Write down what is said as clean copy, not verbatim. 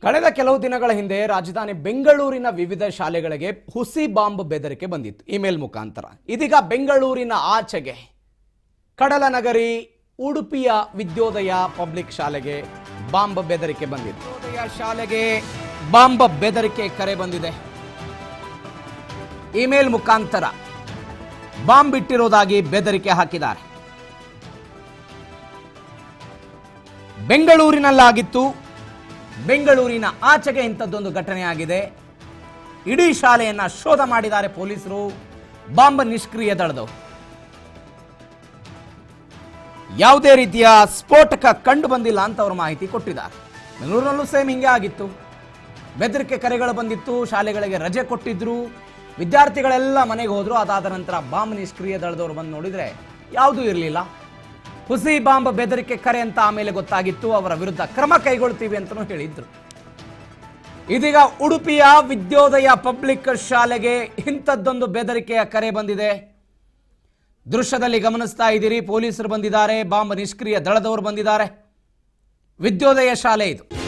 ಕಳೆದ ಕೆಲವು ದಿನಗಳ ಹಿಂದೆ ರಾಜಧಾನಿ ಬೆಂಗಳೂರಿನ ವಿವಿಧ ಶಾಲೆಗಳಿಗೆ ಹುಸಿ ಬಾಂಬ್ ಬೆದರಿಕೆ ಬಂದಿತ್ತು ಇಮೇಲ್ ಮುಖಾಂತರ. ಇದೀಗ ಬೆಂಗಳೂರಿನ ಆಚೆಗೆ ಕಡಲನಗರಿ ಉಡುಪಿಯ ವಿದ್ಯೋದಯ ಪಬ್ಲಿಕ್ ಶಾಲೆಗೆ ಬಾಂಬ್ ಬೆದರಿಕೆ ಬಂದಿತ್ತು. ವಿದ್ಯೋದಯ ಶಾಲೆಗೆ ಬಾಂಬ್ ಬೆದರಿಕೆ ಕರೆ ಬಂದಿದೆ. ಇಮೇಲ್ ಮುಖಾಂತರ ಬಾಂಬ್ ಇಟ್ಟಿರುವುದಾಗಿ ಬೆದರಿಕೆ ಹಾಕಿದ್ದಾರೆ. ಬೆಂಗಳೂರಿನಲ್ಲಾಗಿತ್ತು. ಬೆಂಗಳೂರಿನ ಆಚೆಗೆ ಇಂಥದ್ದೊಂದು ಘಟನೆ ಆಗಿದೆ. ಇಡೀ ಶಾಲೆಯನ್ನ ಶೋಧ ಮಾಡಿದ್ದಾರೆ ಪೊಲೀಸರು. ಬಾಂಬ್ ನಿಷ್ಕ್ರಿಯ ದಳದವರು. ಯಾವುದೇ ರೀತಿಯ ಸ್ಫೋಟಕ ಕಂಡು ಬಂದಿಲ್ಲ ಅಂತ ಅವರು ಮಾಹಿತಿ ಕೊಟ್ಟಿದ್ದಾರೆ. ಬೆಂಗಳೂರಿನಲ್ಲೂ ಸೇಮ್ ಹಿಂಗೆ ಆಗಿತ್ತು. ಬೆದರಿಕೆ ಕರೆಗಳು ಬಂದಿತ್ತು. ಶಾಲೆಗಳಿಗೆ ರಜೆ ಕೊಟ್ಟಿದ್ರು. ವಿದ್ಯಾರ್ಥಿಗಳೆಲ್ಲ ಮನೆಗೆ ಹೋದ್ರು. ಅದಾದ ನಂತರ ಬಾಂಬ್ ನಿಷ್ಕ್ರಿಯ ದಳದವರು ಬಂದು ನೋಡಿದ್ರೆ ಯಾವುದೂ ಇರಲಿಲ್ಲ. ಹುಸಿ ಬಾಂಬ್ ಬೆದರಿಕೆ ಕರೆ ಅಂತ ಆಮೇಲೆ ಗೊತ್ತಾಗಿತ್ತು. ಅವರ ವಿರುದ್ಧ ಕ್ರಮ ಕೈಗೊಳ್ತೀವಿ ಅಂತಲೂ ಹೇಳಿದ್ರು. ಇದೀಗ ಉಡುಪಿಯ ವಿದ್ಯೋದಯ ಪಬ್ಲಿಕ್ ಶಾಲೆಗೆ ಇಂಥದ್ದೊಂದು ಬೆದರಿಕೆಯ ಕರೆ ಬಂದಿದೆ. ದೃಶ್ಯದಲ್ಲಿ ಗಮನಿಸ್ತಾ ಇದ್ದೀರಿ. ಪೊಲೀಸರು ಬಂದಿದ್ದಾರೆ. ಬಾಂಬ್ ನಿಷ್ಕ್ರಿಯ ದಳದವರು ಬಂದಿದ್ದಾರೆ. ವಿದ್ಯೋದಯ ಶಾಲೆ ಇದು.